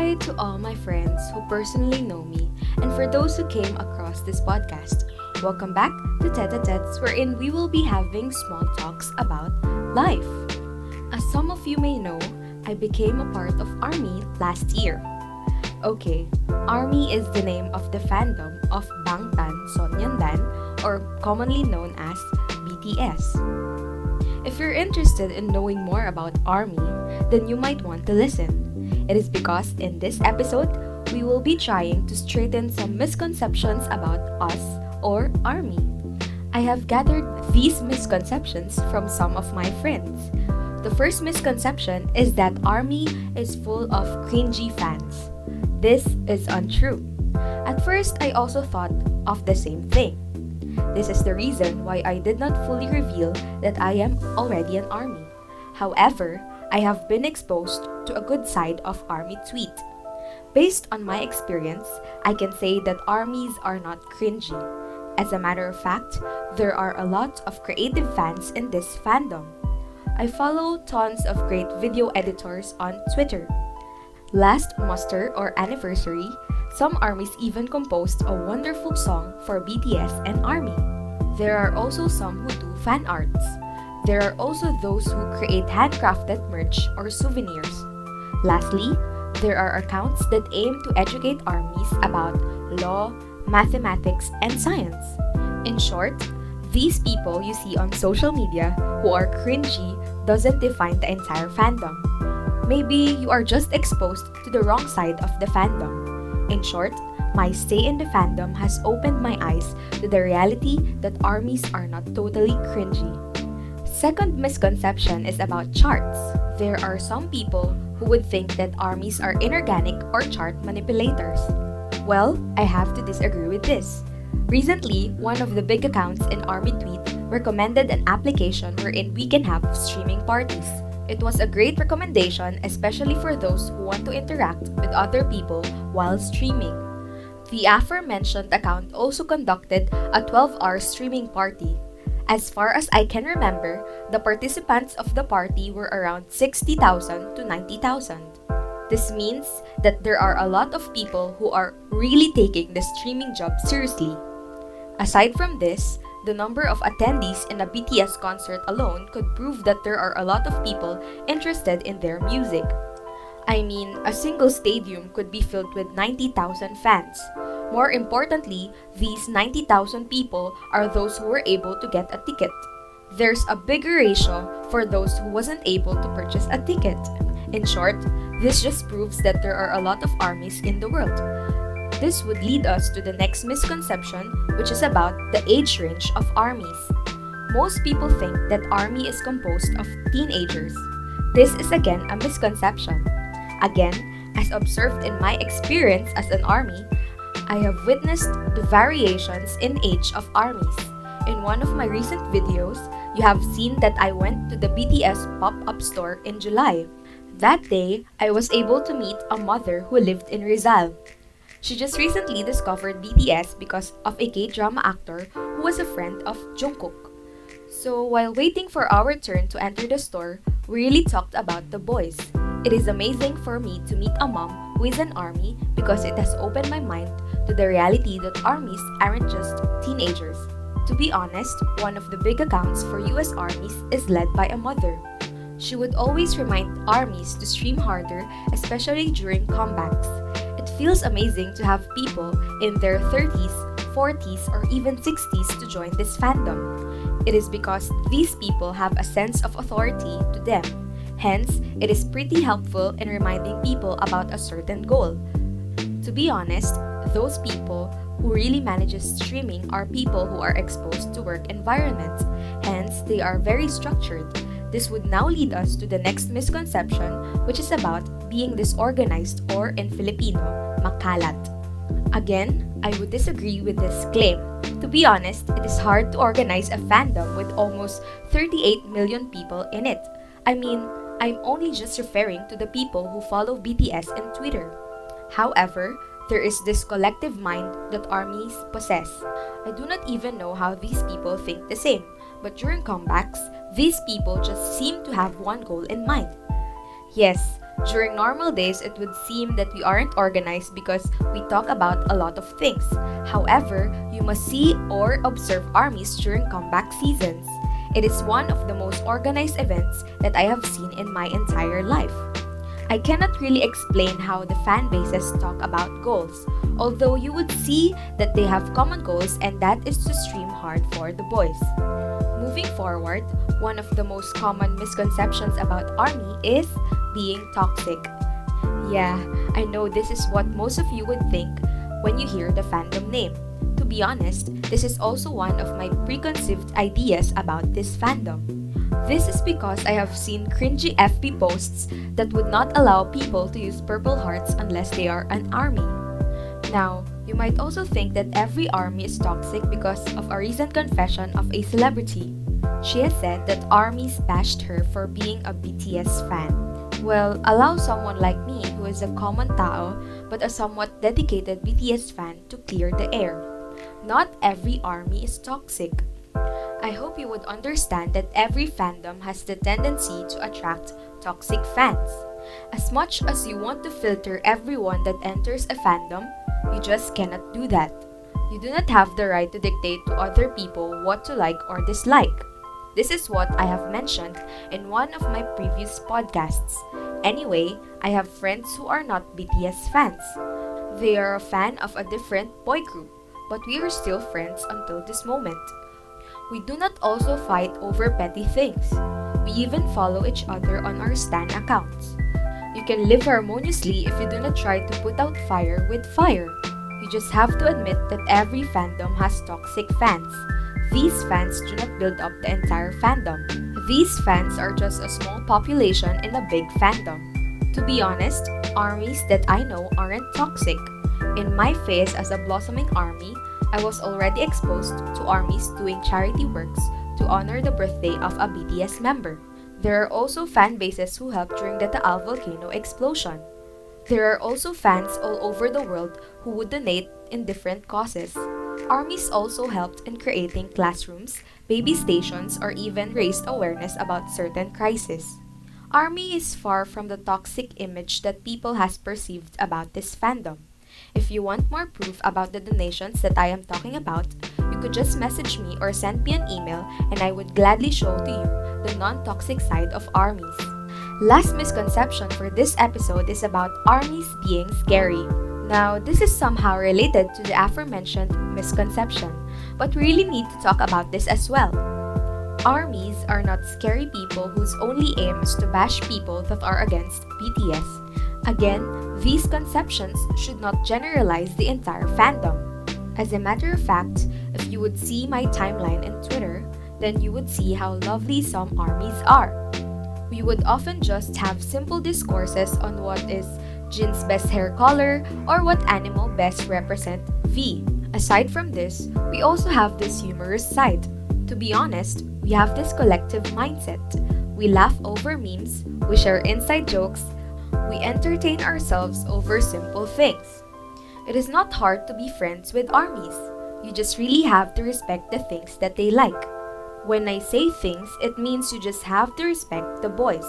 Hi to all my friends who personally know me, and for those who came across this podcast. Welcome back to Tete-A-Tetes, wherein we will be having small talks about life. As some of you may know, I became a part of A.R.M.Y last year. Okay, A.R.M.Y is the name of the fandom of Bangtan Sonyeondan, or commonly known as BTS. If you're interested in knowing more about A.R.M.Y, then you might want to listen. It is because in this episode, we will be trying to straighten some misconceptions about us or A.R.M.Y. I have gathered these misconceptions from some of my friends. The first misconception is that A.R.M.Y is full of cringy fans. This is untrue. At first, I also thought of the same thing. This is the reason why I did not fully reveal that I am already an A.R.M.Y. However, I have been exposed to a good side of A.R.M.Y tweet. Based on my experience, I can say that A.R.M.Ys are not cringy. As a matter of fact, there are a lot of creative fans in this fandom. I follow tons of great video editors on Twitter. Last muster or anniversary, some A.R.M.Ys even composed a wonderful song for BTS and A.R.M.Y. There are also some who do fan arts. There are also those who create handcrafted merch or souvenirs. Lastly, there are accounts that aim to educate A.R.M.Ys about law, mathematics, and science. In short, these people you see on social media who are cringy doesn't define the entire fandom. Maybe you are just exposed to the wrong side of the fandom. In short, my stay in the fandom has opened my eyes to the reality that A.R.M.Ys are not totally cringy. Second misconception is about charts. There are some people who would think that A.R.M.Ys are inorganic or chart manipulators. Well, I have to disagree with this. Recently, one of the big accounts in A.R.M.Y tweet recommended an application wherein we can have streaming parties. It was a great recommendation, especially for those who want to interact with other people while streaming. The aforementioned account also conducted a 12-hour streaming party. As far as I can remember, the participants of the party were around 60,000 to 90,000. This means that there are a lot of people who are really taking the streaming job seriously. Aside from this, the number of attendees in a BTS concert alone could prove that there are a lot of people interested in their music. I mean, a single stadium could be filled with 90,000 fans. More importantly, these 90,000 people are those who were able to get a ticket. There's a bigger ratio for those who wasn't able to purchase a ticket. In short, this just proves that there are a lot of A.R.M.Ys in the world. This would lead us to the next misconception, which is about the age range of A.R.M.Ys. Most people think that A.R.M.Y is composed of teenagers. This is again a misconception. Again, as observed in my experience as an A.R.M.Y, I have witnessed the variations in age of A.R.M.Ys. In one of my recent videos, you have seen that I went to the BTS pop-up store in July. That day, I was able to meet a mother who lived in Rizal. She just recently discovered BTS because of a K-drama actor who was a friend of Jungkook. So while waiting for our turn to enter the store, we really talked about the boys. It is amazing for me to meet a mom who is an A.R.M.Y because it has opened my mind to the reality that A.R.M.Ys aren't just teenagers. To be honest, one of the big accounts for US A.R.M.Ys is led by a mother. She would always remind A.R.M.Ys to stream harder, especially during comebacks. It feels amazing to have people in their 30s, 40s, or even 60s to join this fandom. It is because these people have a sense of authority to them. Hence, it is pretty helpful in reminding people about a certain goal. To be honest, those people who really manages streaming are people who are exposed to work environments. Hence, they are very structured. This would now lead us to the next misconception, which is about being disorganized or in Filipino, makalat. Again, I would disagree with this claim. To be honest, it is hard to organize a fandom with almost 38 million people in it. I mean, I'm only just referring to the people who follow BTS in Twitter. However, there is this collective mind that A.R.M.Ys possess. I do not even know how these people think the same, but during comebacks, these people just seem to have one goal in mind. Yes, During normal days, it would seem that we aren't organized because we talk about a lot of things. However, you must see or observe armies during comeback seasons. It is one of the most organized events that I have seen in my entire life. I cannot really explain how the fan bases talk about goals, although you would see that they have common goals, and that is to stream hard for the boys. Moving forward, one of the most common misconceptions about ARMY is being toxic. Yeah, I know this is what most of you would think when you hear the fandom name. To be honest, this is also one of my preconceived ideas about this fandom. This is because I have seen cringy FB posts that would not allow people to use purple hearts unless they are an ARMY. Now, you might also think that every ARMY is toxic because of a recent confession of a celebrity. She has said that ARMYs bashed her for being a BTS fan. Well, allow someone like me who is a common tao but a somewhat dedicated BTS fan to clear the air. Not every ARMY is toxic. I hope you would understand that every fandom has the tendency to attract toxic fans. As much as you want to filter everyone that enters a fandom, you just cannot do that. You do not have the right to dictate to other people what to like or dislike. This is what I have mentioned in one of my previous podcasts. Anyway, I have friends who are not BTS fans. They are a fan of a different boy group, but we are still friends until this moment. We do not also fight over petty things. We even follow each other on our stan accounts. You can live harmoniously if you do not try to put out fire with fire. You just have to admit that every fandom has toxic fans. These fans do not build up the entire fandom. These fans are just a small population in a big fandom. To be honest, ARMYs that I know aren't toxic. In my phase as a blossoming ARMY, I was already exposed to ARMYs doing charity works to honor the birthday of a BTS member. There are also fan bases who helped during the Taal volcano explosion. There are also fans all over the world who would donate in different causes. ARMYs also helped in creating classrooms, baby stations, or even raised awareness about certain crises. ARMY is far from the toxic image that people has perceived about this fandom. If you want more proof about the donations that I am talking about, you could just message me or send me an email and I would gladly show to you the non-toxic side of ARMYs. Last misconception for this episode is about ARMYs being scary. Now, this is somehow related to the aforementioned misconception, but we really need to talk about this as well. ARMYs are not scary people whose only aim is to bash people that are against BTS. Again, these conceptions should not generalize the entire fandom. As a matter of fact, if you would see my timeline in Twitter, then you would see how lovely some ARMYs are. We would often just have simple discourses on what is Jin's best hair color or what animal best represent V. Aside from this, we also have this humorous side. To be honest, we have this collective mindset. We laugh over memes, we share inside jokes, we entertain ourselves over simple things. It is not hard to be friends with ARMYs. You just really have to respect the things that they like. When I say things, it means you just have to respect the boys.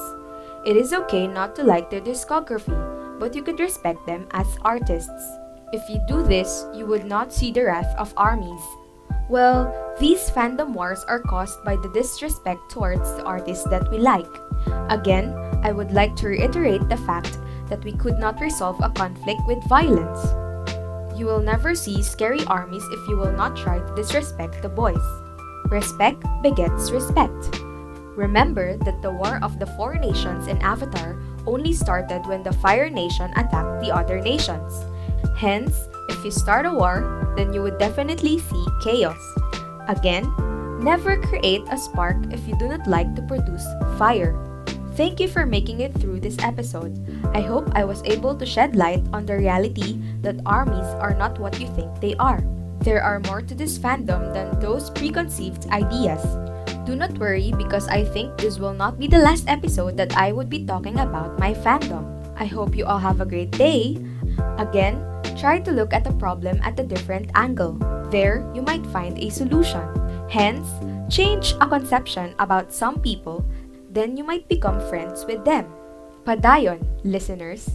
It is okay not to like their discography, but you could respect them as artists. If you do this, you would not see the wrath of ARMYs. Well, these fandom wars are caused by the disrespect towards the artists that we like. Again, I would like to reiterate the fact that we could not resolve a conflict with violence. You will never see scary ARMYs if you will not try to disrespect the boys. Respect begets respect. Remember that the War of the Four Nations in Avatar only started when the Fire Nation attacked the other nations. Hence, if you start a war, then you would definitely see chaos. Again, never create a spark if you do not like to produce fire. Thank you for making it through this episode. I hope I was able to shed light on the reality that ARMYs are not what you think they are. There are more to this fandom than those preconceived ideas. Do not worry because I think this will not be the last episode that I would be talking about my fandom. I hope you all have a great day. Again, try to look at the problem at a different angle. There, you might find a solution. Hence, change a conception about some people, then you might become friends with them. Padayon, listeners.